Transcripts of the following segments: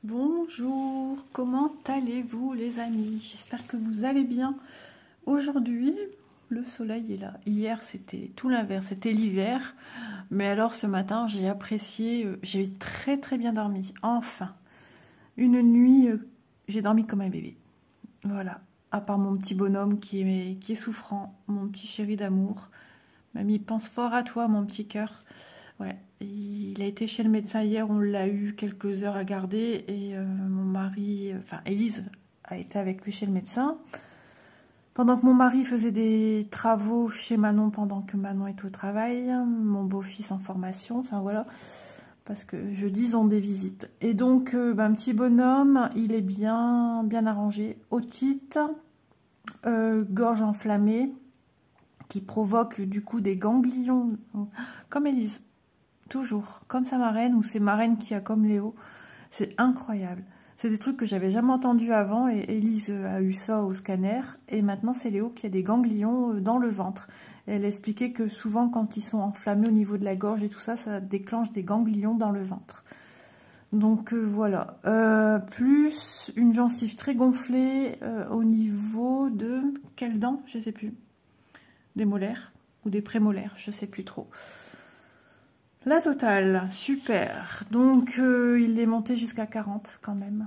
Bonjour, comment allez-vous les amis? J'espère que vous allez bien. Aujourd'hui, le soleil est là. Hier, c'était tout l'inverse, c'était l'hiver. Mais alors ce matin, j'ai apprécié, j'ai très très bien dormi. Enfin, une nuit, j'ai dormi comme un bébé. Voilà, à part mon petit bonhomme qui est souffrant, mon petit chéri d'amour. Mamie pense fort à toi, mon petit cœur. Ouais, il a été chez le médecin hier, on l'a eu quelques heures à garder et mon mari, enfin Élise a été avec lui chez le médecin. Pendant que mon mari faisait des travaux chez Manon pendant que Manon est au travail, mon beau-fils en formation, enfin voilà, parce que jeudi ils ont des visites. Et donc un petit bonhomme, il est bien arrangé, otite, gorge enflammée, qui provoque du coup des ganglions, comme Élise. Toujours, comme sa marraine, ou c'est marraine qui a comme Léo. C'est incroyable. C'est des trucs que j'avais jamais entendus avant, et Élise a eu ça au scanner, et maintenant c'est Léo qui a des ganglions dans le ventre. Et elle expliquait que souvent quand ils sont enflammés au niveau de la gorge et tout ça, ça déclenche des ganglions dans le ventre. Donc voilà. Plus une gencive très gonflée au niveau de... Quelle dent? Je sais plus. Des molaires ou des prémolaires, je sais plus trop. La totale, super. Donc, il est monté jusqu'à 40 quand même.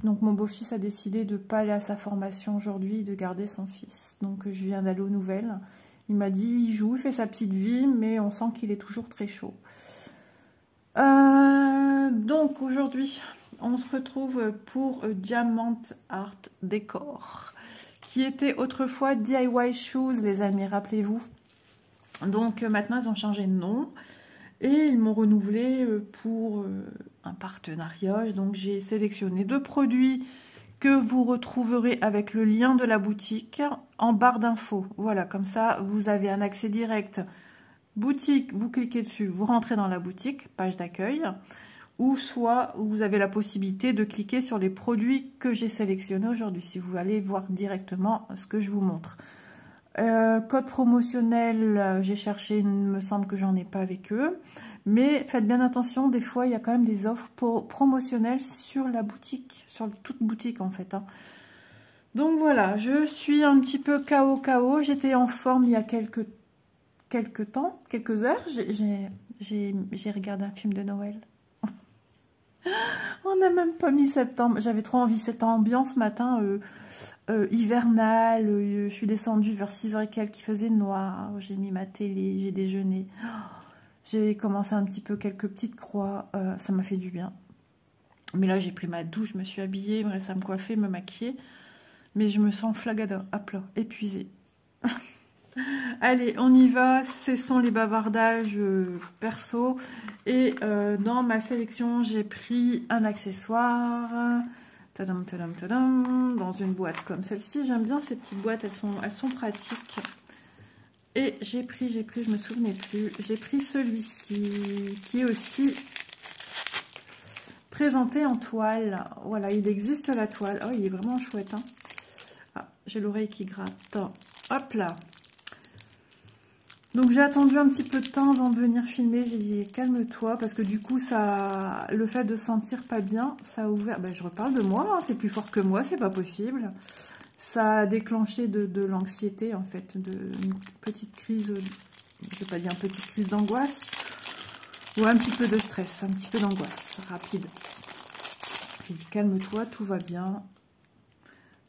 Donc, mon beau-fils a décidé de ne pas aller à sa formation aujourd'hui, de garder son fils. Donc, je viens d'aller aux nouvelles. Il m'a dit, il joue, il fait sa petite vie, mais on sent qu'il est toujours très chaud. Donc, aujourd'hui, on se retrouve pour Diamant Art Décor, qui était autrefois DIY Shoes, les amis, rappelez-vous. Donc, maintenant, ils ont changé de nom. Et ils m'ont renouvelé pour un partenariat. Donc j'ai sélectionné 2 produits que vous retrouverez avec le lien de la boutique en barre d'infos. Voilà, comme ça, vous avez un accès direct. Boutique, vous cliquez dessus, vous rentrez dans la boutique, page d'accueil. Ou soit vous avez la possibilité de cliquer sur les produits que j'ai sélectionnés aujourd'hui, si vous allez voir directement ce que je vous montre. Code promotionnel, j'ai cherché, il me semble que j'en ai pas avec eux. Mais faites bien attention, des fois il y a quand même des offres promotionnelles sur la boutique, sur toute boutique en fait. Donc voilà, je suis un petit peu KO. J'étais en forme il y a quelques temps, quelques heures. J'ai regardé un film de Noël. On n'a même pas mis septembre. J'avais trop envie cette ambiance ce matin. Hivernale, je suis descendue vers 6h et quelques, il faisait noir, j'ai mis ma télé, j'ai déjeuné, j'ai commencé un petit peu quelques petites croix, ça m'a fait du bien. Mais là j'ai pris ma douche, je me suis habillée, il me reste à me coiffer, me maquiller, mais je me sens flagada, à plat, épuisée. Allez, on y va, cessons les bavardages perso, et dans ma sélection j'ai pris un accessoire. Tadam, tadam, tadam, dans une boîte comme celle-ci. J'aime bien ces petites boîtes, elles sont pratiques. Et j'ai pris, je me souvenais plus, j'ai pris celui-ci, qui est aussi présenté en toile. Voilà, il existe la toile. Oh, il est vraiment chouette. Hein. Ah, j'ai l'oreille qui gratte. Hop là. Donc j'ai attendu un petit peu de temps avant de venir filmer, j'ai dit calme-toi, parce que du coup ça, le fait de sentir pas bien, ça a ouvert, ben, je reparle de moi, hein, c'est plus fort que moi, c'est pas possible. Ça a déclenché de l'anxiété en fait, une petite crise, je vais pas dire une petite crise d'angoisse, ou un petit peu de stress, un petit peu d'angoisse rapide. J'ai dit calme-toi, tout va bien.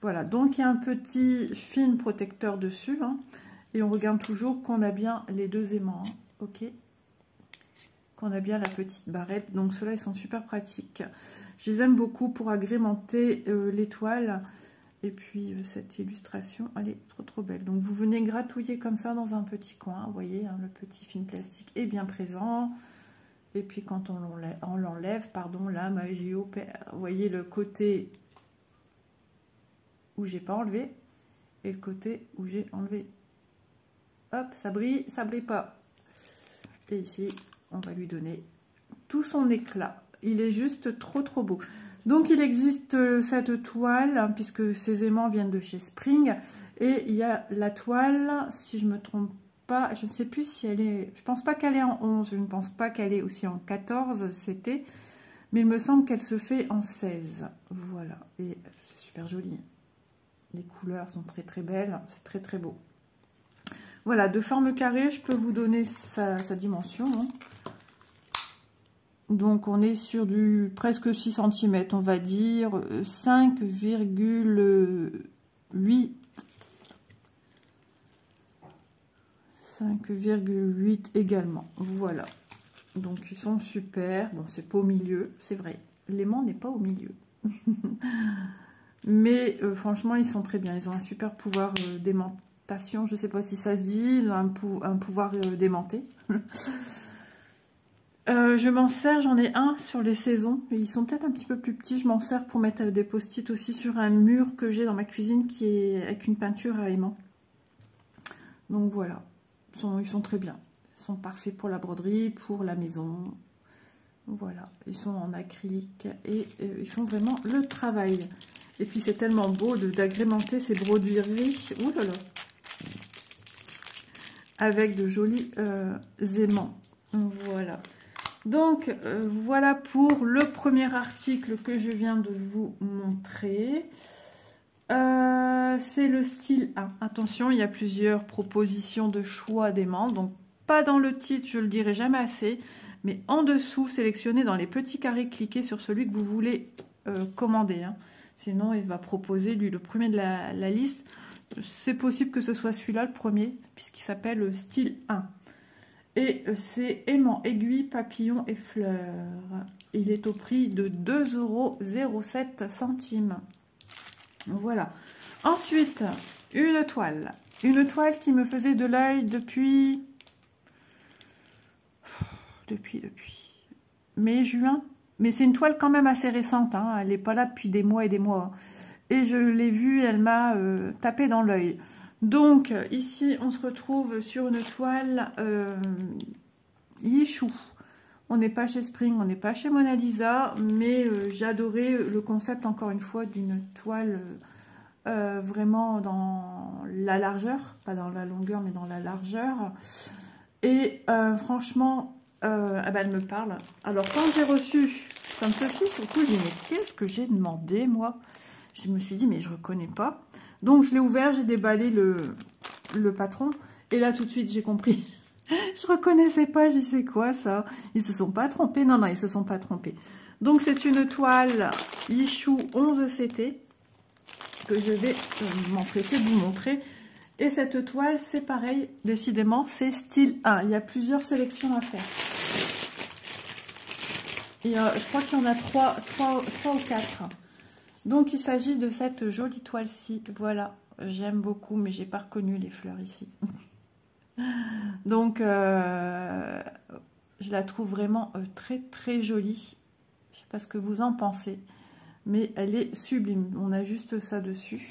Voilà, donc il y a un petit film protecteur dessus, hein. Et on regarde toujours qu'on a bien les 2 aimants, hein, ok. Qu'on a bien la petite barrette. Donc ceux-là, ils sont super pratiques. Je les aime beaucoup pour agrémenter l'étoile. Et puis cette illustration, elle est trop belle. Donc vous venez gratouiller comme ça dans un petit coin. Vous voyez, hein, le petit film plastique est bien présent. Et puis quand on l'enlève, pardon, la magie opère. Vous voyez le côté où j'ai pas enlevé et le côté où j'ai enlevé. Hop, ça brille pas. Et ici, on va lui donner tout son éclat. Il est juste trop beau. Donc, il existe cette toile, hein, puisque ces aimants viennent de chez Spring. Et il y a la toile, si je ne me trompe pas, je ne sais plus si elle est... Je ne pense pas qu'elle est en 11, je ne pense pas qu'elle est aussi en 14, c'était. Mais il me semble qu'elle se fait en 16. Voilà. Et c'est super joli. Les couleurs sont très très belles. C'est très très beau. Voilà, de forme carrée, je peux vous donner sa dimension. Hein. Donc, on est sur du presque 6 cm, on va dire 5,8. 5,8 également. Voilà. Donc, ils sont super. Bon, c'est pas au milieu, c'est vrai. L'aimant n'est pas au milieu. Mais franchement, ils sont très bien. Ils ont un super pouvoir d'aimantation. Je sais pas si ça se dit. Un pouvoir d'aimanter. Je m'en sers, j'en ai un sur les saisons. Ils sont peut-être un petit peu plus petits. Je m'en sers pour mettre des post-it aussi sur un mur que j'ai dans ma cuisine qui est avec une peinture à aimant. Donc voilà. Ils sont très bien. Ils sont parfaits pour la broderie, pour la maison. Voilà. Ils sont en acrylique et ils font vraiment le travail. Et puis c'est tellement beau d'agrémenter ces broderies. Ouh là là. Avec de jolis aimants. Voilà. Donc, voilà pour le premier article que je viens de vous montrer. C'est le style 1. Attention, il y a plusieurs propositions de choix d'aimants. Donc, pas dans le titre, je le dirai jamais assez. Mais en dessous, sélectionnez dans les petits carrés, cliquez sur celui que vous voulez commander. Hein. Sinon, il va proposer, lui, le premier de la liste. C'est possible que ce soit celui-là, le premier, puisqu'il s'appelle style 1. Et c'est aimant, aiguille, papillon et fleurs. Il est au prix de 2,07 €. Voilà. Ensuite, une toile. Une toile qui me faisait de l'œil depuis mai, juin. Mais c'est une toile quand même assez récente. Hein. Elle n'est pas là depuis des mois et des mois. Et je l'ai vue, elle m'a tapé dans l'œil. Donc, ici, on se retrouve sur une toile Yichou. On n'est pas chez Spring, on n'est pas chez Mona Lisa, mais j'adorais le concept, encore une fois, d'une toile vraiment dans la largeur, pas dans la longueur, mais dans la largeur. Et franchement, ah ben, elle me parle. Alors, quand j'ai reçu comme ceci, surtout, je dis, mais qu'est-ce que j'ai demandé, moi? Je me suis dit, mais je ne reconnais pas. Donc, je l'ai ouvert, j'ai déballé le patron. Et là, tout de suite, j'ai compris. Je ne reconnaissais pas, je dis, c'est quoi ça? Ils ne se sont pas trompés. Non, non, ils ne se sont pas trompés. Donc, c'est une toile Yichou 11 CT que je vais m'empresser de vous montrer. Et cette toile, c'est pareil, décidément, c'est style 1. Il y a plusieurs sélections à faire. Et je crois qu'il y en a 3 ou 4. Donc, il s'agit de cette jolie toile-ci. Voilà, j'aime beaucoup, mais j'ai pas reconnu les fleurs ici. Donc, je la trouve vraiment très, très jolie. Je sais pas ce que vous en pensez, mais elle est sublime. On a juste ça dessus.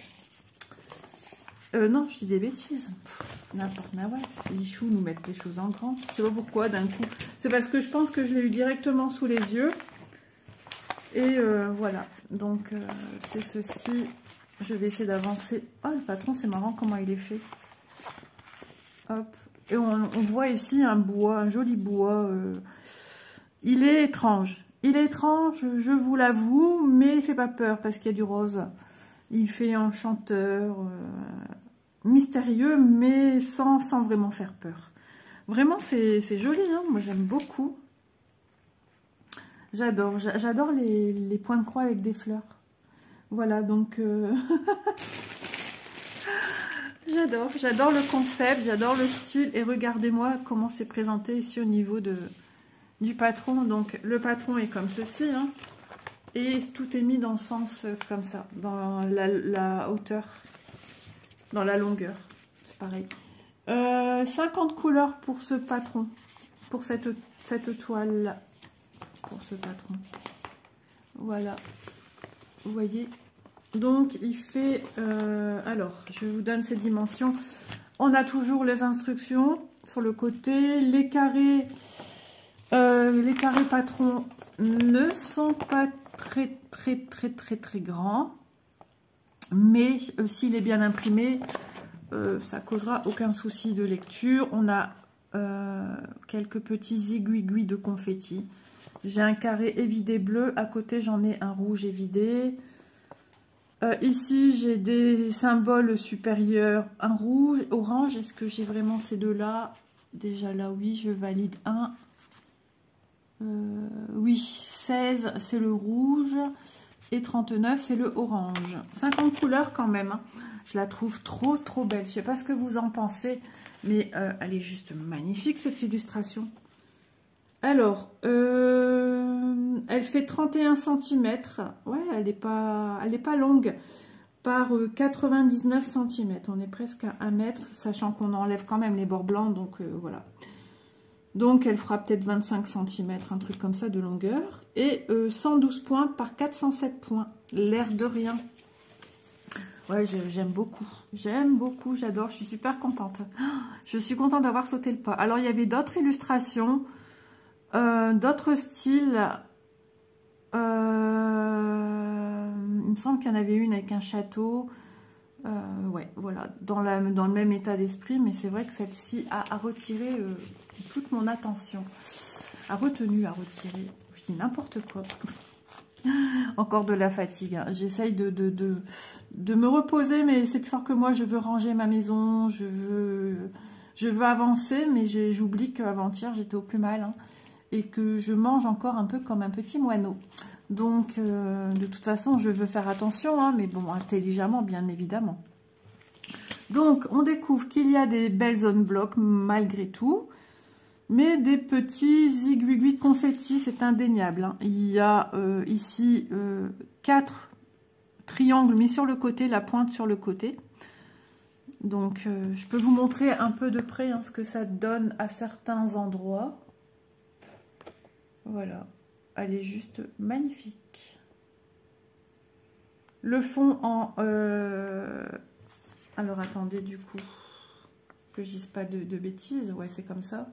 Non, je dis des bêtises. N'importe quoi. Les choux nous mettent les choses en grand. Je sais pas pourquoi, d'un coup. C'est parce que je pense que je l'ai eu directement sous les yeux. Et voilà. Donc, c'est ceci. Je vais essayer d'avancer. Oh, le patron, c'est marrant comment il est fait. Hop. Et on voit ici un bois, un joli bois. Il est étrange. Il est étrange, je vous l'avoue, mais il fait pas peur parce qu'il y a du rose. Il fait enchanteur, mystérieux, mais sans vraiment faire peur. Vraiment, c'est joli, hein. Moi, j'aime beaucoup. J'adore les points de croix avec des fleurs. Voilà, donc... j'adore le concept, j'adore le style. Et regardez-moi comment c'est présenté ici au niveau du patron. Donc, le patron est comme ceci, hein. Et tout est mis dans le sens comme ça, dans la hauteur, dans la longueur. C'est pareil. 50 couleurs pour ce patron, pour cette toile-là. Pour ce patron. Voilà. Vous voyez. Donc, il fait... alors, je vous donne ces dimensions. On a toujours les instructions sur le côté. Les carrés patrons ne sont pas très grands. Mais s'il est bien imprimé, ça causera aucun souci de lecture. On a quelques petits aiguilles de confetti. J'ai un carré évidé bleu. À côté, j'en ai un rouge évidé. Ici, j'ai des symboles supérieurs. Un rouge, orange. Est-ce que j'ai vraiment ces deux-là? Déjà là, oui, je valide un. Oui, 16, c'est le rouge. Et 39, c'est le orange. 50 couleurs quand même. Hein. Je la trouve trop, trop belle. Je ne sais pas ce que vous en pensez. Mais elle est juste magnifique, cette illustration. Alors, elle fait 31 cm. Ouais, elle n'est pas longue. Par 99 cm. On est presque à 1 mètre, sachant qu'on enlève quand même les bords blancs. Donc, voilà. Donc, elle fera peut-être 25 cm, un truc comme ça de longueur. Et 112 points par 407 points. L'air de rien. Ouais, j'aime beaucoup. J'aime beaucoup, j'adore. Je suis super contente. Je suis contente d'avoir sauté le pas. Alors, il y avait d'autres illustrations. D'autres styles, il me semble qu'il y en avait une avec un château, ouais, voilà, dans le même état d'esprit, mais c'est vrai que celle-ci a retiré toute mon attention, a retiré, je dis n'importe quoi, encore de la fatigue, hein. J'essaye de me reposer, mais c'est plus fort que moi, je veux ranger ma maison, je veux avancer, mais j'oublie qu'avant-hier, j'étais au plus mal, hein. Et que je mange encore un peu comme un petit moineau. Donc, de toute façon, je veux faire attention, hein, mais bon, intelligemment, bien évidemment. Donc, on découvre qu'il y a des belles zones blocs, malgré tout, mais des petits aiguilles de confetti, c'est indéniable. Hein. Il y a ici 4 triangles mis sur le côté, la pointe sur le côté. Donc, je peux vous montrer un peu de près hein, ce que ça donne à certains endroits. Voilà, elle est juste magnifique. Le fond en... Alors, attendez, du coup, que je dise pas de bêtises. Ouais, c'est comme ça.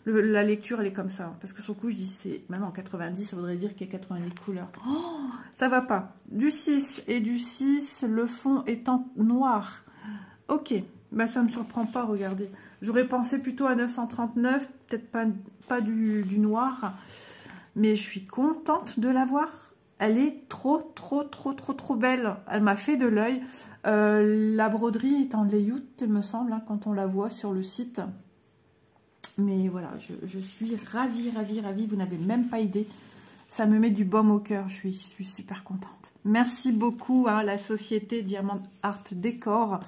La lecture, elle est comme ça. Parce que sur le coup, je dis, c'est... Maintenant, 90, ça voudrait dire qu'il y a 90 couleurs. Oh, ça va pas. Du 6 et du 6, le fond étant noir. Ok, bah, ça ne me surprend pas, regardez. J'aurais pensé plutôt à 939, peut-être pas du noir. Mais je suis contente de la voir. Elle est trop belle. Elle m'a fait de l'œil. La broderie est en layout, il me semble, hein, quand on la voit sur le site. Mais voilà, je suis ravie. Vous n'avez même pas idée. Ça me met du baume au cœur. Je suis super contente. Merci beaucoup à la société Diamant Art Décor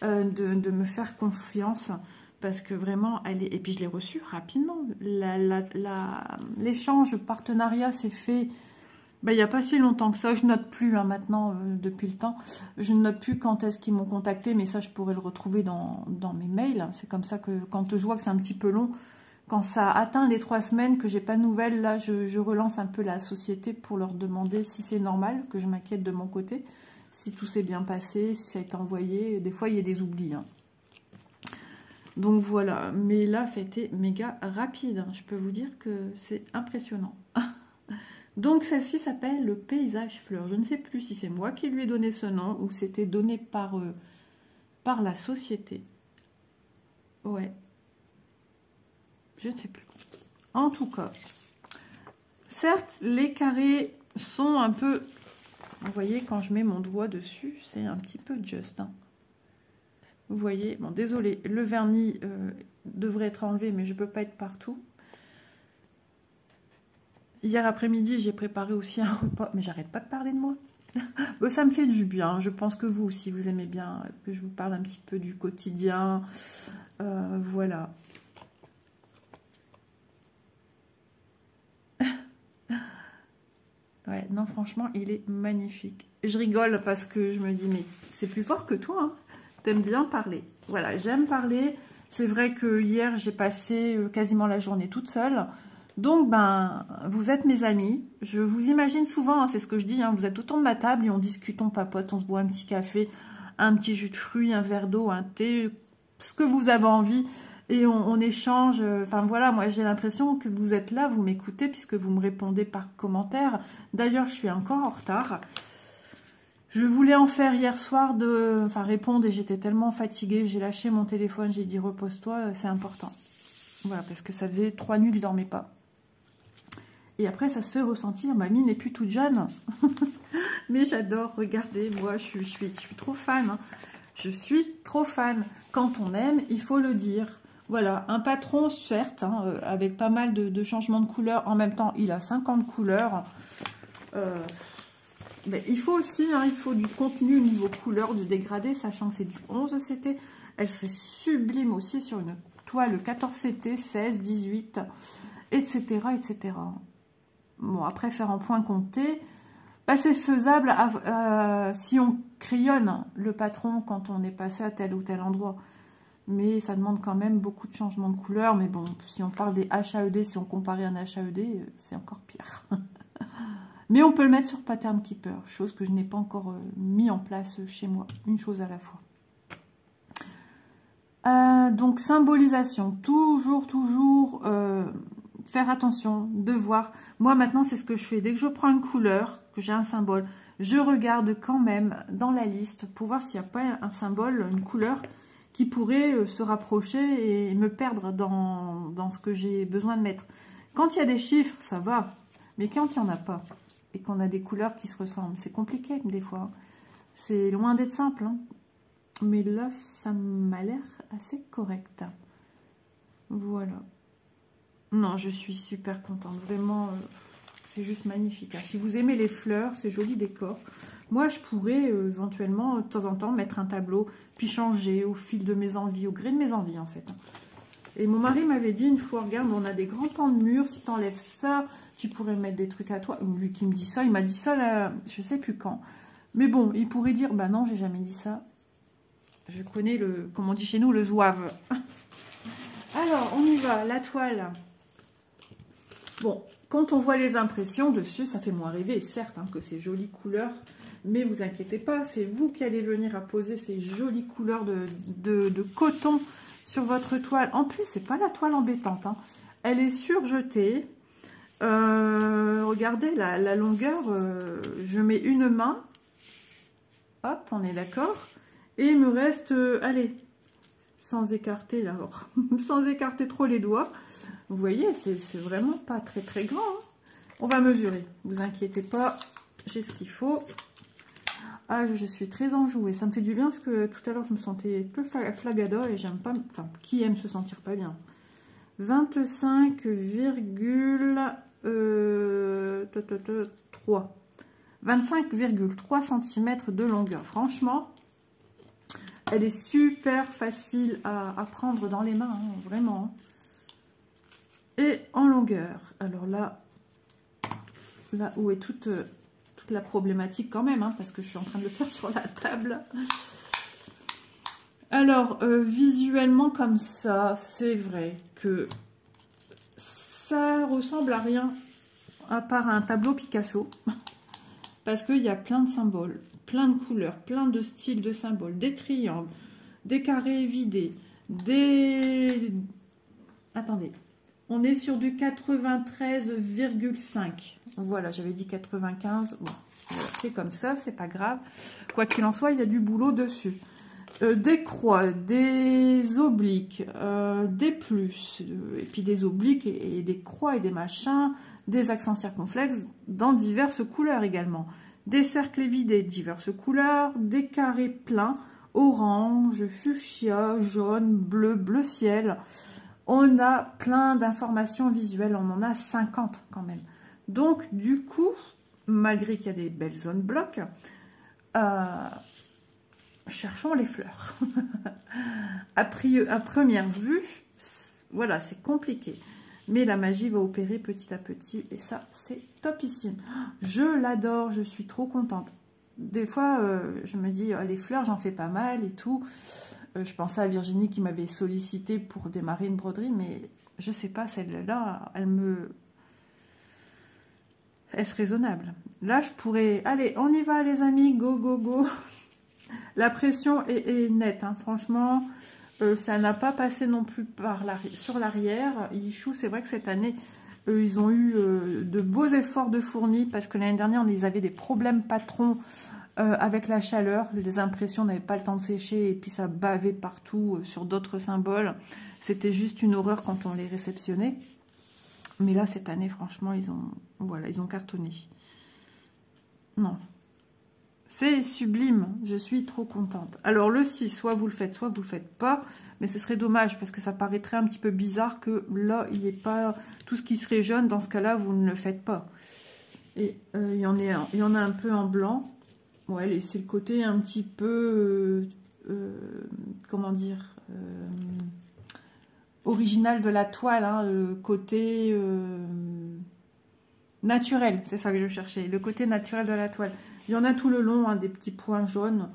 de me faire confiance. Parce que vraiment, elle est... Et puis, je l'ai reçue rapidement. L'échange, partenariat s'est fait... Ben, il n'y a pas si longtemps que ça. Je note plus, hein, maintenant, depuis le temps. Je ne note plus quand est-ce qu'ils m'ont contacté. Mais ça, je pourrais le retrouver dans mes mails. C'est comme ça que quand je vois que c'est un petit peu long, quand ça atteint les 3 semaines, que j'ai pas de nouvelles, là, je relance un peu la société pour leur demander si c'est normal, que je m'inquiète de mon côté. Si tout s'est bien passé, si ça a été envoyé. Des fois, il y a des oublis, hein. Donc voilà, mais là, ça a été méga rapide. Je peux vous dire que c'est impressionnant. Donc celle-ci s'appelle le paysage fleur. Je ne sais plus si c'est moi qui lui ai donné ce nom ou c'était donné par la société. Ouais. Je ne sais plus. En tout cas, certes, les carrés sont un peu... Vous voyez, quand je mets mon doigt dessus, c'est un petit peu juste, hein. Vous voyez, bon, désolé, le vernis devrait être enlevé, mais je ne peux pas être partout. Hier après-midi, j'ai préparé aussi un repas, mais j'arrête pas de parler de moi. Bon, ça me fait du bien, je pense que vous aussi, vous aimez bien que je vous parle un petit peu du quotidien. Voilà. Ouais, non, franchement, il est magnifique. Je rigole parce que je me dis, mais c'est plus fort que toi, hein. T'aimes bien parler. Voilà, j'aime parler. C'est vrai que hier, j'ai passé quasiment la journée toute seule. Donc, ben, vous êtes mes amis. Je vous imagine souvent, hein, c'est ce que je dis, hein, vous êtes autour de ma table et on discute, on papote, on se boit un petit café, un petit jus de fruits, un verre d'eau, un thé, ce que vous avez envie. Et on échange. Enfin, voilà, moi, j'ai l'impression que vous êtes là, vous m'écoutez puisque vous me répondez par commentaire. D'ailleurs, je suis encore en retard. Je voulais en faire hier soir, répondre et j'étais tellement fatiguée, j'ai lâché mon téléphone, j'ai dit repose-toi, c'est important. Voilà, parce que ça faisait 3 nuits que je ne dormais pas. Et après, ça se fait ressentir. Mamie n'est plus toute jeune. Mais j'adore. Regardez, moi, je suis trop fan. Hein. Je suis trop fan. Quand on aime, il faut le dire. Voilà, un patron, certes, hein, avec pas mal de changements de couleurs. En même temps, il a 50 couleurs. Mais il faut aussi, hein, il faut du contenu au niveau couleur, du dégradé, sachant que c'est du 11 CT. Elle serait sublime aussi sur une toile 14 CT, 16, 18, etc., etc. Bon, après, faire en point compté, bah, c'est faisable si on crayonne le patron quand on est passé à tel ou tel endroit. Mais ça demande quand même beaucoup de changements de couleur. Mais bon, si on parle des HAED, si on comparait un HAED, c'est encore pire. Mais on peut le mettre sur Pattern Keeper, chose que je n'ai pas encore mis en place chez moi. Une chose à la fois. Donc, symbolisation. Toujours faire attention de voir. Moi, maintenant, c'est ce que je fais. Dès que je prends une couleur, que j'ai un symbole, je regarde quand même dans la liste pour voir s'il n'y a pas un symbole, une couleur qui pourrait se rapprocher et me perdre dans ce que j'ai besoin de mettre. Quand il y a des chiffres, ça va. Mais quand il n'y en a pas, et qu'on a des couleurs qui se ressemblent, c'est compliqué des fois. C'est loin d'être simple. Hein. Mais là, ça m'a l'air assez correct. Voilà. Non, je suis super contente. Vraiment, c'est juste magnifique. Hein. Si vous aimez les fleurs, c'est joli décor. Moi, je pourrais éventuellement, de temps en temps, mettre un tableau, puis changer au fil de mes envies, au gré de mes envies, en fait. Et mon mari m'avait dit une fois, regarde, on a des grands pans de mur, si tu enlèves ça, tu pourrais mettre des trucs à toi. Lui qui me dit ça, il m'a dit ça, là, je sais plus quand. Mais bon, il pourrait dire, bah non, j'ai jamais dit ça. Je connais le, comme on dit chez nous, le zouave. Alors, on y va, la toile. Bon, quand on voit les impressions dessus, ça fait moins rêver, certes, hein, que ces jolies couleurs. Mais vous inquiétez pas, c'est vous qui allez venir apposer ces jolies couleurs de coton sur votre toile. En plus, c'est pas la toile embêtante. Hein. Elle est surjetée. Regardez la longueur. Je mets une main. Hop, on est d'accord. Et il me reste, allez, sans écarter d'abord, sans écarter trop les doigts. Vous voyez, c'est vraiment pas très très grand. Hein. On va mesurer. Vous inquiétez pas, j'ai ce qu'il faut. Ah, je suis très enjouée. Ça me fait du bien parce que tout à l'heure, je me sentais peu flagada et j'aime pas... Enfin, qui aime se sentir pas bien? 25,3 cm de longueur. Franchement, elle est super facile à prendre dans les mains, hein, vraiment. Et en longueur. Alors là où est toute la problématique quand même, hein, parce que je suis en train de le faire sur la table. Alors, visuellement comme ça, c'est vrai que ça ressemble à rien, à part un tableau Picasso, parce qu'il y a plein de symboles, plein de couleurs, plein de styles de symboles, des triangles, des carrés vidés, des... Attendez, on est sur du 93,5. Voilà, j'avais dit 95. Bon, c'est comme ça, c'est pas grave. Quoi qu'il en soit, il y a du boulot dessus. Des croix, des obliques, des plus, et puis des obliques et des croix et des machins, des accents circonflexes dans diverses couleurs également. Des cercles évidés, diverses couleurs, des carrés pleins, orange, fuchsia, jaune, bleu, bleu ciel. On a plein d'informations visuelles, on en a 50 quand même. Donc, du coup, malgré qu'il y a des belles zones blocs, cherchons les fleurs. à première vue, voilà, c'est compliqué. Mais la magie va opérer petit à petit et ça, c'est topissime. Je l'adore, je suis trop contente. Des fois, je me dis, les fleurs, j'en fais pas mal et tout. Je pensais à Virginie qui m'avait sollicité pour démarrer une broderie, mais je sais pas, celle-là, est-ce raisonnable? Là, je pourrais... Allez, on y va les amis, go, go, go. La pression est nette, hein. Franchement, ça n'a pas passé non plus sur l'arrière. Yichou, c'est vrai que cette année, ils ont eu de beaux efforts de fournis, parce que l'année dernière, ils avaient des problèmes patrons avec la chaleur. Les impressions n'avaient pas le temps de sécher et puis ça bavait partout sur d'autres symboles. C'était juste une horreur quand on les réceptionnait. Mais là, cette année, franchement, voilà, ils ont cartonné. Non. C'est sublime. Je suis trop contente. Alors, le 6, soit vous le faites pas. Mais ce serait dommage parce que ça paraîtrait un petit peu bizarre que là, il n'y ait pas tout ce qui serait jaune. Dans ce cas-là, vous ne le faites pas. Et il y en a un peu en blanc. Ouais, c'est le côté un petit peu... comment dire original de la toile, hein, le côté naturel, c'est ça que je cherchais, le côté naturel de la toile. Il y en a tout le long, hein, des petits points jaunes,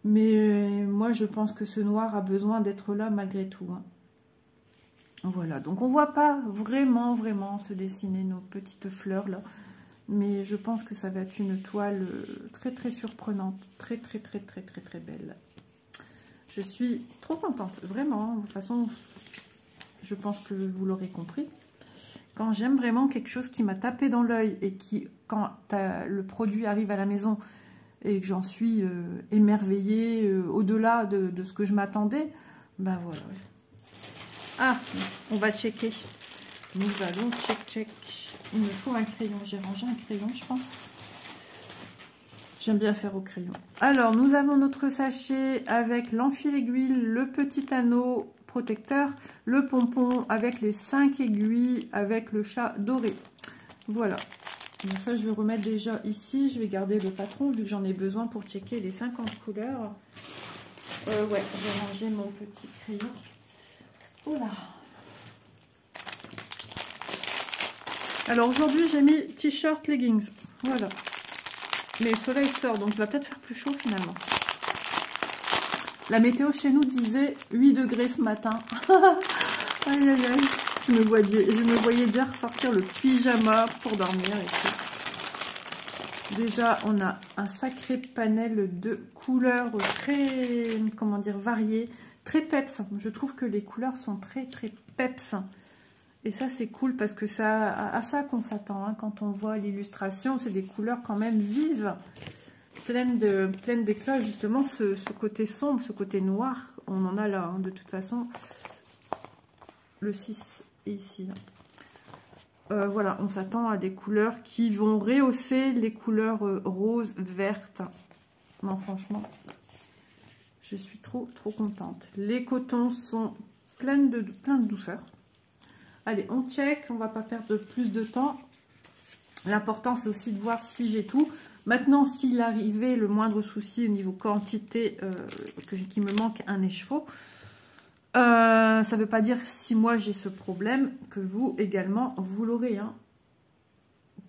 mais moi je pense que ce noir a besoin d'être là malgré tout. Hein. Voilà, donc on voit pas vraiment se dessiner nos petites fleurs là, mais je pense que ça va être une toile très surprenante, très belle. Je suis trop contente, vraiment. De toute façon, je pense que vous l'aurez compris. Quand j'aime vraiment quelque chose qui m'a tapé dans l'œil et qui, quand le produit arrive à la maison et que j'en suis émerveillée au-delà de ce que je m'attendais, ben voilà. Ah, on va checker. Nous allons check. Il me faut un crayon. J'ai rangé un crayon, je pense. J'aime bien faire au crayon. Alors, nous avons notre sachet avec l'enfile-aiguille, le petit anneau protecteur, le pompon avec les 5 aiguilles, avec le chat doré. Voilà. Donc ça, je vais remettre déjà ici. Je vais garder le patron vu que j'en ai besoin pour checker les 50 couleurs. Ouais, je vais ranger mon petit crayon. Oula. Alors, aujourd'hui, j'ai mis t-shirt, leggings. Voilà. Mais le soleil sort, donc il va peut-être faire plus chaud finalement. La météo chez nous disait 8 degrés ce matin. Aïe, aïe, aïe. Je me voyais déjà ressortir le pyjama pour dormir. Et déjà, on a un sacré panel de couleurs très, comment dire, variées. Très peps. Je trouve que les couleurs sont très peps. Et ça, c'est cool parce que ça, à ça qu'on s'attend. Hein, quand on voit l'illustration, c'est des couleurs quand même vives, pleines d'éclat. Justement, ce côté sombre, ce côté noir, on en a là. Hein, de toute façon, le 6 est ici. Voilà, on s'attend à des couleurs qui vont rehausser les couleurs roses, vertes. Non, franchement, je suis trop contente. Les cotons sont pleins de douceur. Allez, on check, on va pas perdre plus de temps. L'important, c'est aussi de voir si j'ai tout. Maintenant, s'il arrivait le moindre souci au niveau quantité, qu'il me manque un écheveau, ça ne veut pas dire si moi j'ai ce problème, que vous également, vous l'aurez. Hein.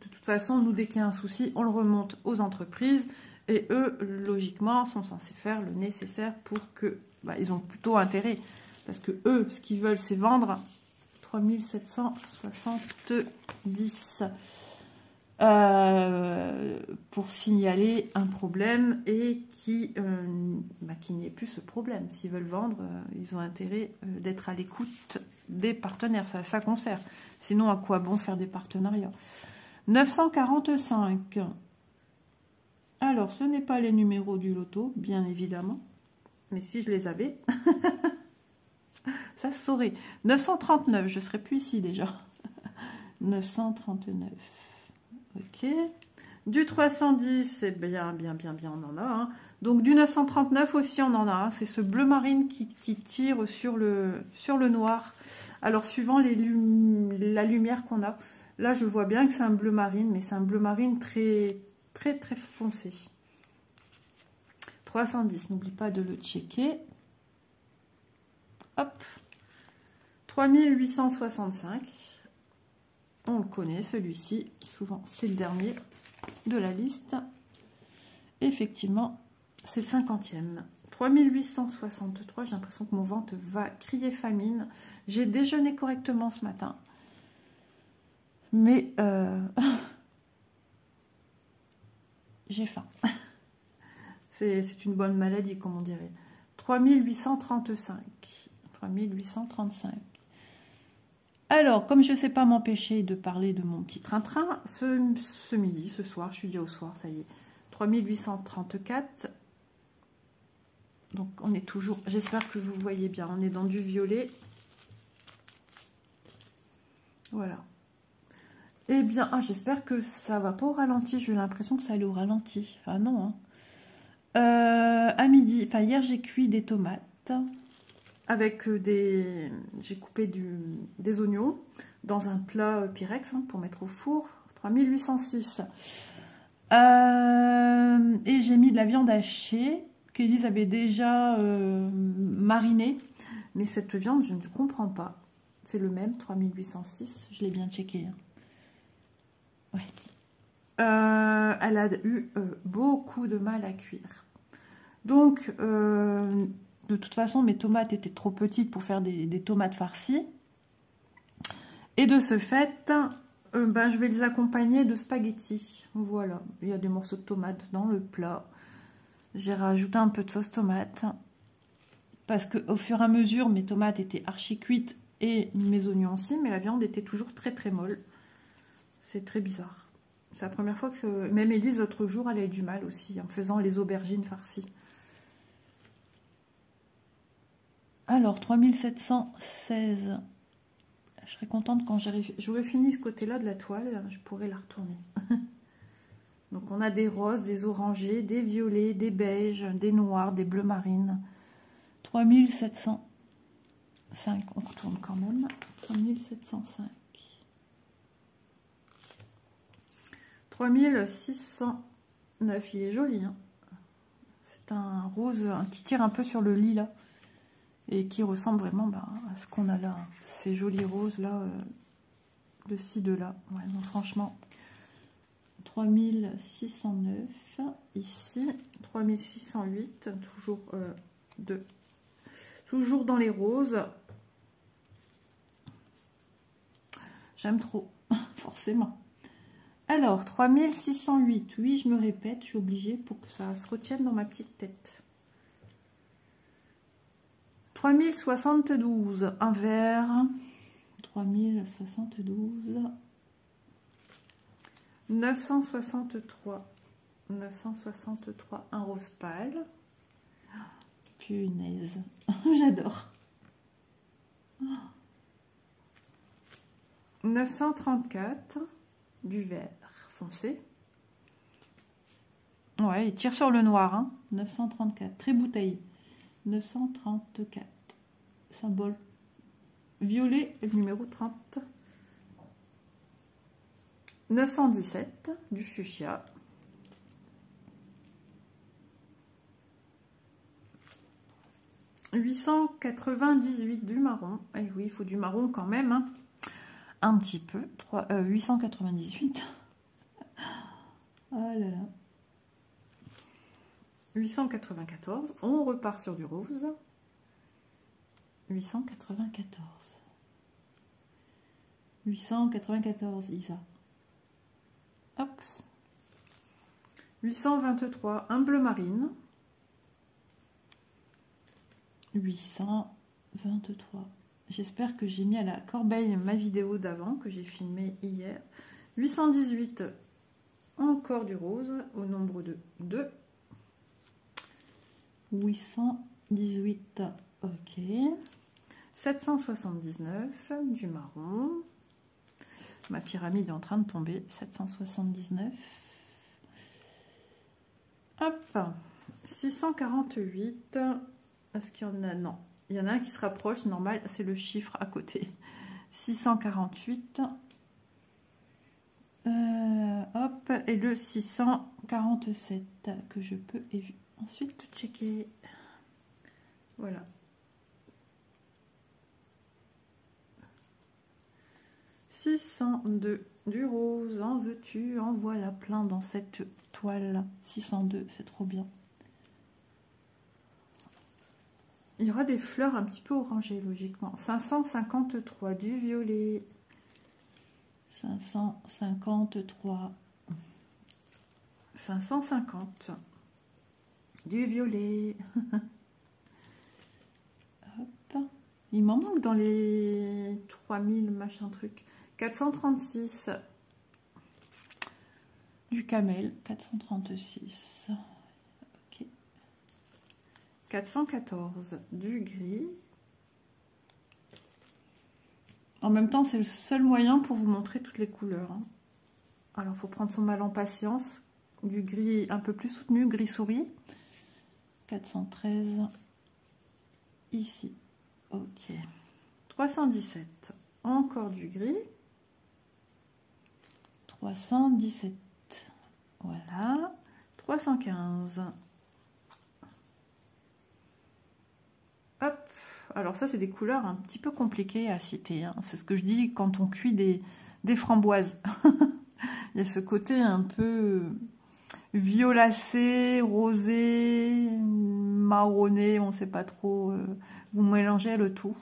De toute façon, nous, dès qu'il y a un souci, on le remonte aux entreprises. Et eux, logiquement, sont censés faire le nécessaire pour que... ils ont plutôt intérêt. Parce que eux, ce qu'ils veulent, c'est vendre... 3770 pour signaler un problème et qui n'y ait plus ce problème. S'ils veulent vendre, ils ont intérêt d'être à l'écoute des partenaires. Ça concerne. Sinon, à quoi bon faire des partenariats? 945. Alors, ce n'est pas les numéros du loto, bien évidemment. Mais si je les avais... Ça se saurait. 939, je ne serais plus ici déjà. 939. Ok. Du 310, c'est bien, on en a. Hein. Donc du 939 aussi, on en a. Hein. C'est ce bleu marine qui tire sur le noir. Alors, suivant la lumière qu'on a. Là, je vois bien que c'est un bleu marine, mais c'est un bleu marine très foncé. 310, n'oublie pas de le checker. Hop. 3865, on le connaît celui-ci, souvent c'est le dernier de la liste. Effectivement, c'est le 50e. 3863, j'ai l'impression que mon ventre va crier famine. J'ai déjeuné correctement ce matin. Mais j'ai faim. C'est une bonne maladie, comme on dirait. 3835. 3835. Alors, comme je ne sais pas m'empêcher de parler de mon petit train-train, ce midi, ce soir, je suis déjà au soir, ça y est, 3834. Donc, on est toujours, j'espère que vous voyez bien, on est dans du violet. Voilà, Eh bien, j'espère que ça va pas au ralenti. J'ai l'impression que ça allait au ralenti. Ah non, hein. À midi, enfin hier j'ai cuit des tomates avec des... J'ai coupé des oignons dans un plat Pyrex pour mettre au four, 3806. Et j'ai mis de la viande hachée qu'Élise avait déjà marinée. Mais cette viande, je ne comprends pas. C'est le même, 3806. Je l'ai bien checké. Ouais. Elle a eu beaucoup de mal à cuire. Donc, de toute façon, mes tomates étaient trop petites pour faire des tomates farcies. Et de ce fait, je vais les accompagner de spaghettis. Voilà, il y a des morceaux de tomates dans le plat. J'ai rajouté un peu de sauce tomate. Parce qu'au fur et à mesure, mes tomates étaient archi cuites et mes oignons aussi. Mais la viande était toujours très très molle. C'est très bizarre. C'est la première fois que... Même Élise, l'autre jour, elle a eu du mal aussi en faisant les aubergines farcies. Alors, 3716. Je serais contente quand j'aurai fini ce côté-là de la toile. Je pourrais la retourner. Donc, on a des roses, des orangés, des violets, des beiges, des noirs, des bleus marines. 3705. On retourne quand même. 3705. 3609. Il est joli. Hein, c'est un rose qui tire un peu sur le lilas. Et qui ressemble vraiment à ce qu'on a là. Ces jolis roses là, de ci, de là. Ouais, donc franchement, 3609. Ici, 3608. Toujours dans les roses. J'aime trop, forcément. Alors, 3608. Oui, je me répète, je suis obligée pour que ça se retienne dans ma petite tête. 3072, un vert. 3072. 963. 963, un rose pâle. Punaise, j'adore. 934, du vert foncé. Ouais, il tire sur le noir, hein. 934, très bouteille. 934, symbole violet, numéro 30. 917, du fuchsia. 898, du marron. Et oui, il faut du marron quand même, hein. Un petit peu. 898. Oh là là. 894, on repart sur du rose. 894. 894, Isa. Hop. 823, un bleu marine. 823. J'espère que j'ai mis à la corbeille ma vidéo d'avant, que j'ai filmée hier. 818, encore du rose, au nombre de 2. 818, ok. 779, du marron. Ma pyramide est en train de tomber. 779. Hop. 648. Est-ce qu'il y en a? Non. Il y en a un qui se rapproche, normal, c'est le chiffre à côté. 648. Hop. Et le 647 que je peux ensuite checker. Voilà. 602, du rose, en veux-tu, en voilà plein dans cette toile. 602, c'est trop bien. Il y aura des fleurs un petit peu orangées, logiquement. 553, du violet. 553. 550, du violet. Hop. Il m'en manque dans les 3000 machin truc. 436, du camel. 436. Ok. 414, du gris. En même temps, c'est le seul moyen pour vous montrer toutes les couleurs. Hein. Alors, il faut prendre son mal en patience. Du gris un peu plus soutenu, gris souris. 413. Ici. Ok. 317. Encore du gris. 317. Voilà. 315. Hop. Alors ça, c'est des couleurs un petit peu compliquées à citer. Hein. C'est ce que je dis quand on cuit des framboises. Il y a ce côté un peu violacé, rosé, marronné, on ne sait pas trop. Vous mélangez le tout.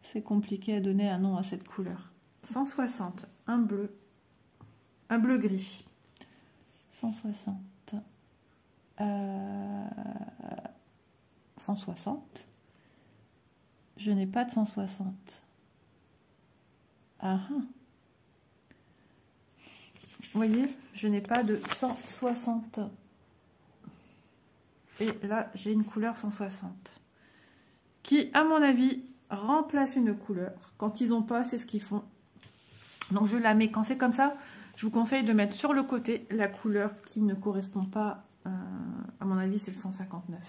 C'est compliqué à donner un nom à cette couleur. 160, un bleu gris. 160. 160. Je n'ai pas de 160. Ah ah. Vous voyez, je n'ai pas de 160. Et là, j'ai une couleur 160. Qui, à mon avis, remplace une couleur. Quand ils n'ont pas, c'est ce qu'ils font. Donc, je la mets. Quand c'est comme ça, je vous conseille de mettre sur le côté la couleur qui ne correspond pas. À mon avis, c'est le 159.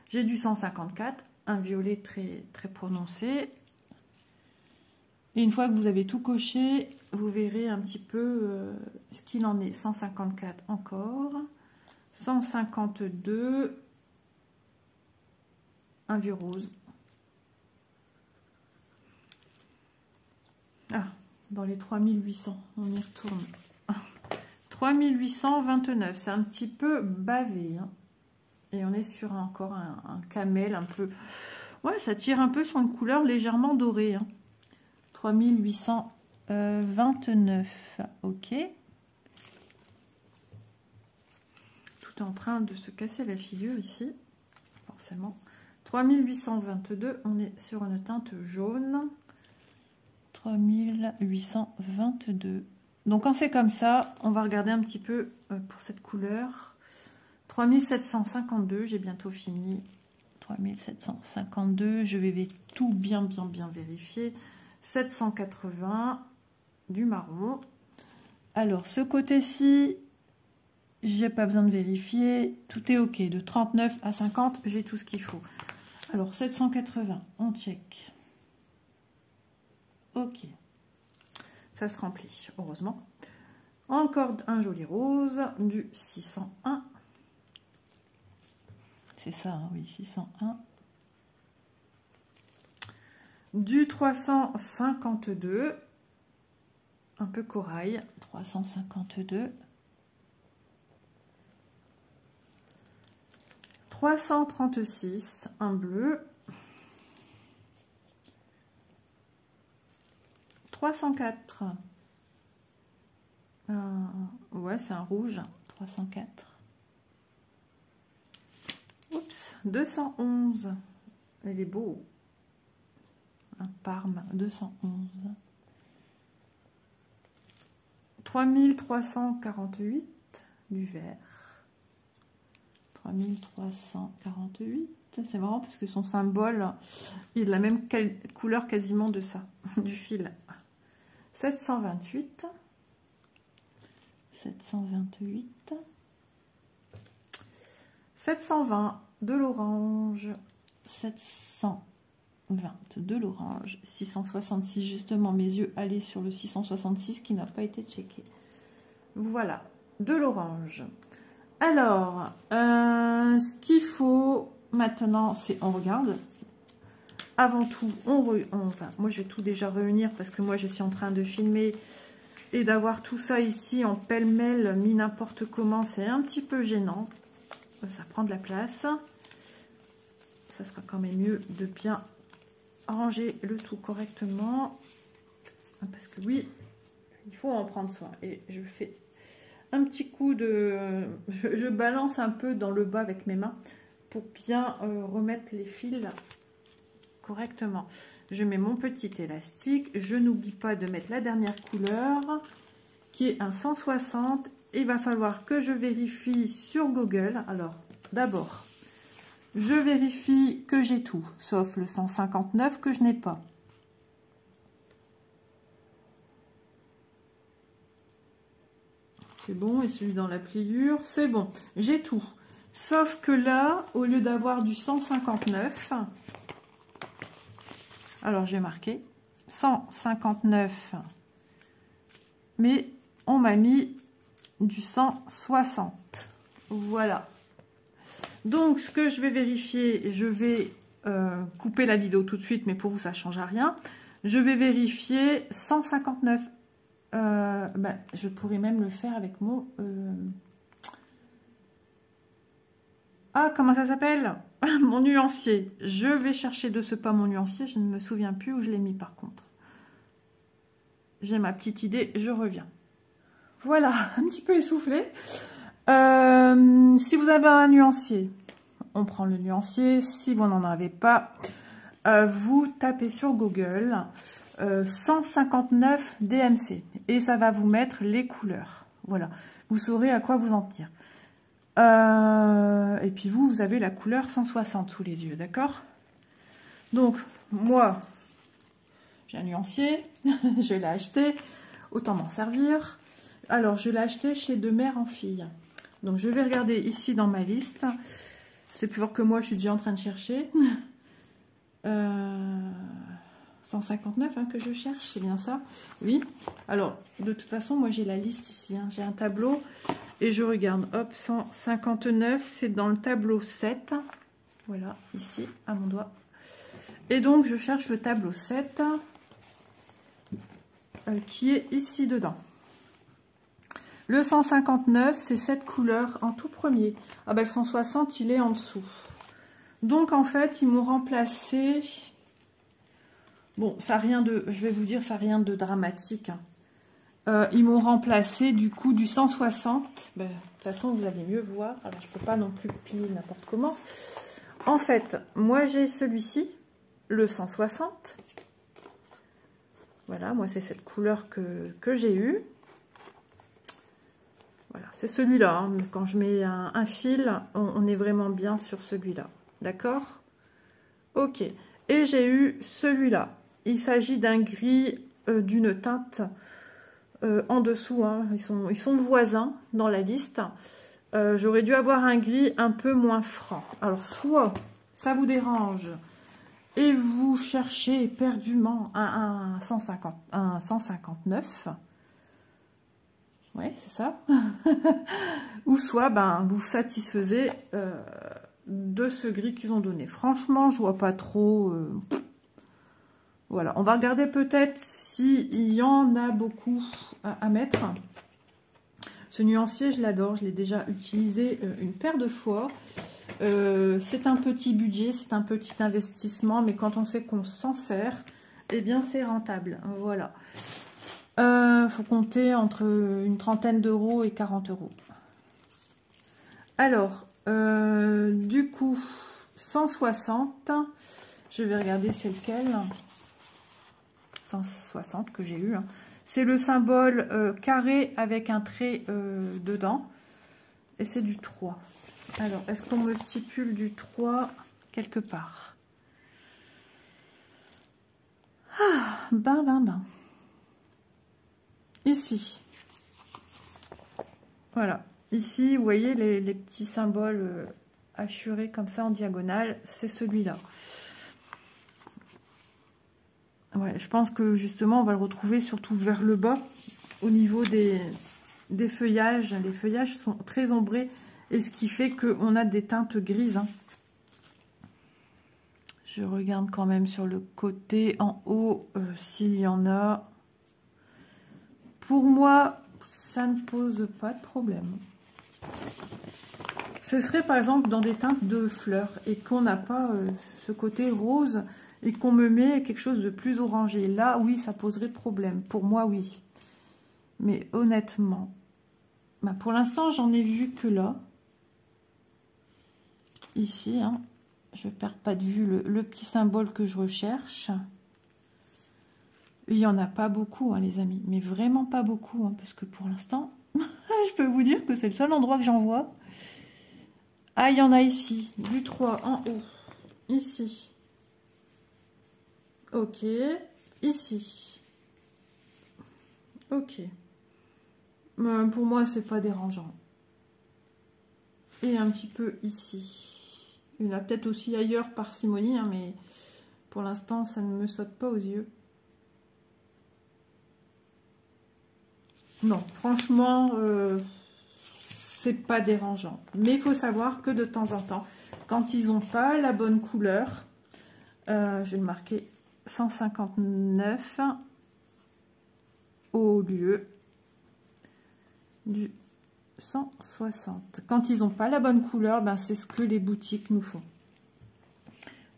J'ai du 154, un violet très, très prononcé. Et une fois que vous avez tout coché, vous verrez un petit peu ce qu'il en est. 154 encore. 152. Un vieux rose. Ah, dans les 3800, on y retourne. 3829, c'est un petit peu bavé. Hein. Et on est sur encore un camel un peu... Ouais, ça tire un peu sur une couleur légèrement dorée. Hein. 3829, ok. Tout est en train de se casser la figure ici, forcément. 3822, on est sur une teinte jaune. 3822. Donc quand c'est comme ça, on va regarder un petit peu pour cette couleur. 3752, j'ai bientôt fini. 3752, je vais tout bien vérifier. 780, du marron. Alors ce côté-ci, j'ai pas besoin de vérifier. Tout est ok. De 39 à 50, j'ai tout ce qu'il faut. Alors 780, on check. Ok. Ça se remplit, heureusement. Encore un joli rose, du 601. C'est ça, hein, oui, 601. Du 352. Un peu corail, 352. 336, un bleu. 304. Ouais, c'est un rouge. 304. Oups, 211. Il est beau. Un Parme, 211. 3348, du vert. 3348. C'est marrant parce que son symbole est de la même couleur quasiment de ça, du fil. 728. 728. 720, de l'orange. 720, de l'orange. 666, justement, mes yeux allaient sur le 666 qui n'a pas été checké. Voilà, de l'orange. Alors, ce qu'il faut maintenant, c'est on regarde. Avant tout, enfin, moi je vais tout déjà réunir parce que moi je suis en train de filmer et d'avoir tout ça ici en pêle-mêle, mis n'importe comment, c'est un petit peu gênant. Ça prend de la place. Ça sera quand même mieux de bien ranger le tout correctement. Parce que oui, il faut en prendre soin. Et je fais un petit coup de... Je balance un peu dans le bas avec mes mains pour bien remettre les fils correctement. Je mets mon petit élastique. Je n'oublie pas de mettre la dernière couleur qui est un 160. Il va falloir que je vérifie sur Google. Alors, d'abord, je vérifie que j'ai tout, sauf le 159 que je n'ai pas. c'est bon. Et celui dans la pliure, c'est bon. J'ai tout. Sauf que là, au lieu d'avoir du 159, alors j'ai marqué 159, mais on m'a mis du 160. Voilà. Donc, ce que je vais vérifier, je vais couper la vidéo tout de suite, mais pour vous, ça ne change à rien. Je vais vérifier 159. Je pourrais même le faire avec mon... Ah, comment ça s'appelle? Mon nuancier. Je vais chercher de ce pas mon nuancier. Je ne me souviens plus où je l'ai mis par contre. J'ai ma petite idée, je reviens. Voilà, un petit peu essoufflé. Si vous avez un nuancier, on prend le nuancier. Si vous n'en avez pas, vous tapez sur Google 159 DMC et ça va vous mettre les couleurs. Voilà, vous saurez à quoi vous en tenir. Et puis vous avez la couleur 160 sous les yeux, d'accord? Donc, moi, j'ai un nuancier, je l'ai acheté, autant m'en servir. Alors, je l'ai acheté chez De Mère en Fille. Donc, je vais regarder ici dans ma liste. C'est plus fort que moi, je suis déjà en train de chercher. 159 hein, que je cherche, c'est bien ça? Oui. Alors, de toute façon, moi, j'ai la liste ici. Hein. J'ai un tableau et je regarde. Hop, 159, c'est dans le tableau 7. Voilà, ici, à mon doigt. Et donc, je cherche le tableau 7 qui est ici dedans. Le 159, c'est cette couleur en tout premier. Ah ben, le 160, il est en dessous. Donc, en fait, ils m'ont remplacé... Bon, ça rien de... Je vais vous dire, ça rien de dramatique. Hein. Ils m'ont remplacé, du coup, du 160. Ben, de toute façon, vous allez mieux voir. Alors, je ne peux pas non plus plier n'importe comment. En fait, moi, j'ai celui-ci, le 160. Voilà, moi, c'est cette couleur que j'ai eue. Voilà, c'est celui-là. Hein. Quand je mets un fil, on est vraiment bien sur celui-là. D'accord? Ok. Et j'ai eu celui-là. Il s'agit d'un gris d'une teinte en dessous. Hein. Ils sont voisins dans la liste. J'aurais dû avoir un gris un peu moins franc. Alors, soit ça vous dérange et vous cherchez éperdument un 159. Ouais, c'est ça. Ou soit, ben, vous satisfaisez de ce gris qu'ils ont donné. Franchement, je vois pas trop. Voilà, on va regarder peut-être s'il y en a beaucoup à mettre. Ce nuancier, je l'adore. Je l'ai déjà utilisé une paire de fois. C'est un petit budget, c'est un petit investissement, mais quand on sait qu'on s'en sert, eh bien, c'est rentable. Voilà. Faut compter entre une trentaine d'euros et 40 euros. Alors, du coup, 160, je vais regarder c'est lequel. 160 que j'ai eu. Hein. C'est le symbole carré avec un trait dedans. Et c'est du 3. Alors, est-ce qu'on me stipule du 3 quelque part? Ah, ben. Ici. Voilà. Ici, vous voyez les petits symboles hachurés comme ça en diagonale. C'est celui-là. Ouais, je pense que justement, on va le retrouver surtout vers le bas. Au niveau des feuillages. Les feuillages sont très ombrés. Et ce qui fait qu'on a des teintes grises. Hein. Je regarde quand même sur le côté en haut s'il y en a. Pour moi, ça ne pose pas de problème. Ce serait par exemple dans des teintes de fleurs et qu'on n'a pas ce côté rose et qu'on me met quelque chose de plus orangé. Là, oui, ça poserait problème. Pour moi, oui. Mais honnêtement, bah, pour l'instant, j'en ai vu que là. Ici, hein, je ne perds pas de vue le petit symbole que je recherche. Il n'y en a pas beaucoup, hein, les amis, mais vraiment pas beaucoup, hein, parce que pour l'instant, je peux vous dire que c'est le seul endroit que j'en vois. Ah, il y en a ici, du 3 en haut, ici. Ok, ici. Ok. Pour moi, c'est pas dérangeant. Et un petit peu ici. Il y en a peut-être aussi ailleurs, parcimonie, hein, mais pour l'instant, ça ne me saute pas aux yeux. Non, franchement, c'est pas dérangeant. Mais il faut savoir que de temps en temps, quand ils n'ont pas la bonne couleur, je vais le marquer 159 au lieu du 160. Quand ils n'ont pas la bonne couleur, ben c'est ce que les boutiques nous font.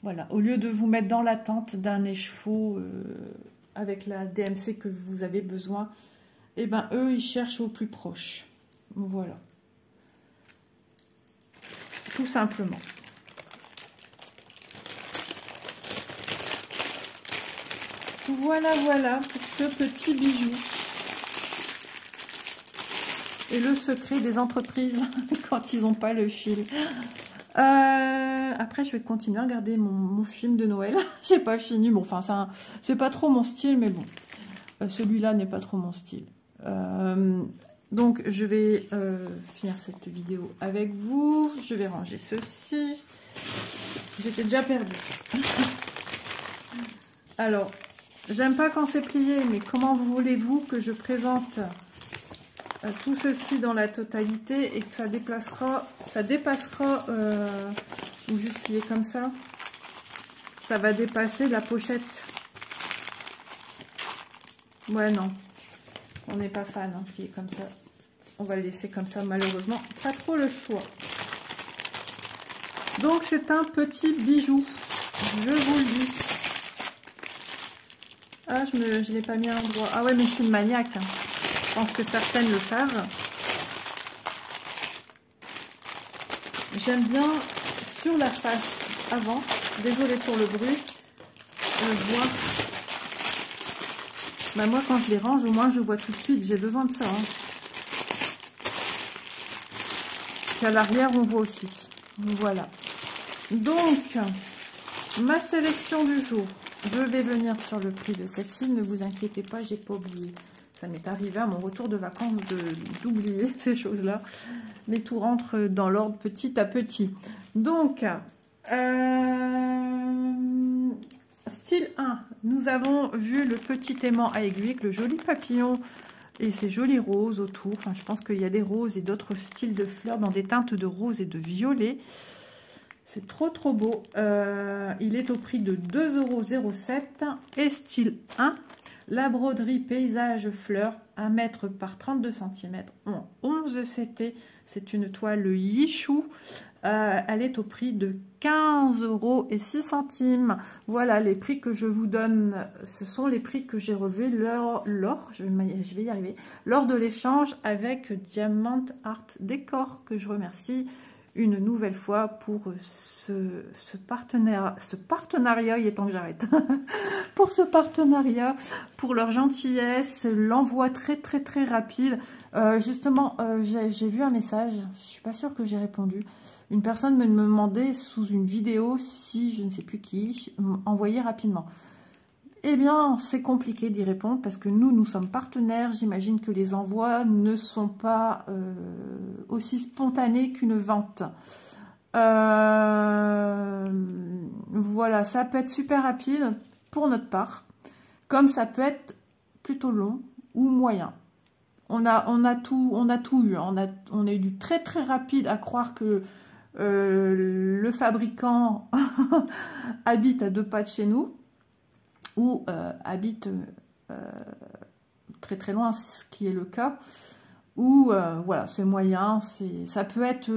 Voilà, au lieu de vous mettre dans l'attente d'un écheveau avec la DMC que vous avez besoin, et ben eux, ils cherchent au plus proche. Voilà. Tout simplement. Voilà, voilà pour ce petit bijou. Et le secret des entreprises quand ils n'ont pas le fil. Après, je vais continuer à regarder mon film de Noël. J'ai pas fini. Bon, enfin, c'est pas trop mon style, mais bon. Celui-là n'est pas trop mon style. Donc, je vais finir cette vidéo avec vous. Je vais ranger ceci. J'étais déjà perdue. Alors, j'aime pas quand c'est plié, mais comment voulez-vous que je présente tout ceci dans la totalité et que ça dépassera ou juste plié comme ça, ça va dépasser la pochette. Ouais, non, on n'est pas fan, hein, plié comme ça. On va le laisser comme ça, malheureusement, pas trop le choix. Donc c'est un petit bijou, je vous le dis. Ah, je ne l'ai pas mis à l'endroit. Ah ouais, mais je suis une maniaque, hein. Je pense que certaines le savent. J'aime bien sur la face avant, désolée pour le bruit, voir. Bah moi quand je les range, au moins je vois tout de suite, j'ai besoin de ça. Hein. Puis à l'arrière on voit aussi. Voilà. Donc, ma sélection du jour. Je vais venir sur le prix de celle-ci, ne vous inquiétez pas, j'ai pas oublié. Ça m'est arrivé à mon retour de vacances d'oublier ces choses-là. Mais tout rentre dans l'ordre petit à petit. Donc, style 1, nous avons vu le petit aimant à aiguille avec le joli papillon et ces jolis roses autour. Enfin, je pense qu'il y a des roses et d'autres styles de fleurs dans des teintes de rose et de violet. C'est trop trop beau. Il est au prix de 2,07 €. Et style 1, la broderie paysage fleurs 1 mètre par 32 cm en 11 CT. C'est une toile Yichou. Elle est au prix de 15,06 €. Voilà les prix que je vous donne. Ce sont les prix que j'ai relevés je vais y arriver, lors de l'échange avec Diamant Art Décor, que je remercie une nouvelle fois pour ce partenariat, il est temps que j'arrête, pour ce partenariat, pour leur gentillesse, l'envoi très rapide. Justement, j'ai vu un message, je suis pas sûre que j'ai répondu. Une personne me demandait sous une vidéo si je ne sais plus qui envoyait rapidement. Eh bien, c'est compliqué d'y répondre parce que nous sommes partenaires. J'imagine que les envois ne sont pas aussi spontanés qu'une vente. Voilà, ça peut être super rapide pour notre part, comme ça peut être plutôt long ou moyen. On a tout eu. On a eu du très rapide à croire que le fabricant habite à 2 pas de chez nous. Ou habite très loin, c'est ce qui est le cas, ou voilà, c'est moyen, ça peut être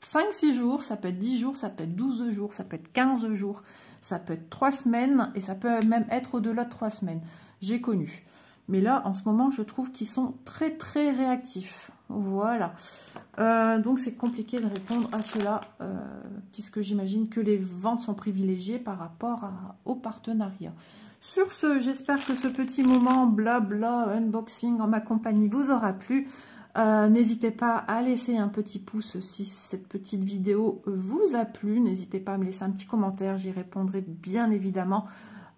5-6 jours, ça peut être 10 jours, ça peut être 12 jours, ça peut être 15 jours, ça peut être 3 semaines, et ça peut même être au-delà de 3 semaines, j'ai connu. Mais là, en ce moment, je trouve qu'ils sont très réactifs. Voilà. Donc, c'est compliqué de répondre à cela, puisque j'imagine que les ventes sont privilégiées par rapport au partenariat. Sur ce, j'espère que ce petit moment blabla unboxing en ma compagnie vous aura plu. N'hésitez pas à laisser un petit pouce si cette petite vidéo vous a plu. N'hésitez pas à me laisser un petit commentaire, j'y répondrai bien évidemment,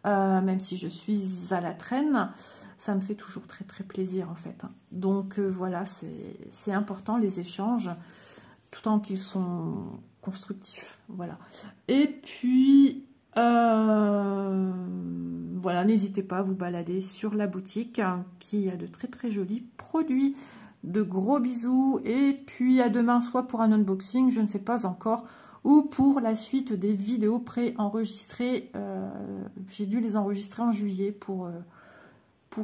même si je suis à la traîne. ça me fait toujours très très plaisir en fait. Hein. Donc voilà, c'est important les échanges, tout en qu'ils sont constructifs. Voilà. Et puis, voilà, n'hésitez pas à vous balader sur la boutique hein, qui a de très très jolis produits. De gros bisous et puis à demain, soit pour un unboxing, je ne sais pas encore, ou pour la suite des vidéos pré-enregistrées. J'ai dû les enregistrer en juillet pour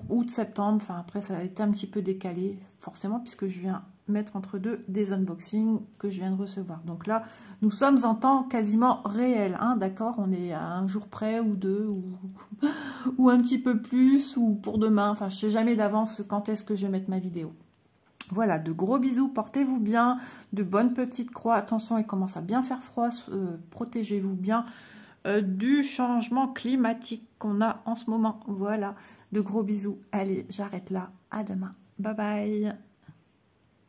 août-septembre. Enfin, après, ça a été un petit peu décalé, forcément, puisque je viens mettre entre deux des unboxings que je viens de recevoir. Donc là, nous sommes en temps quasiment réel, hein, d'accord? On est à un jour près ou deux, ou un petit peu plus, ou pour demain. Enfin, je ne sais jamais d'avance quand est-ce que je vais mettre ma vidéo. Voilà, de gros bisous, portez-vous bien, de bonnes petites croix. Attention, il commence à bien faire froid, protégez-vous bien du changement climatique qu'on a en ce moment. Voilà, de gros bisous. Allez, j'arrête là, à demain. Bye bye.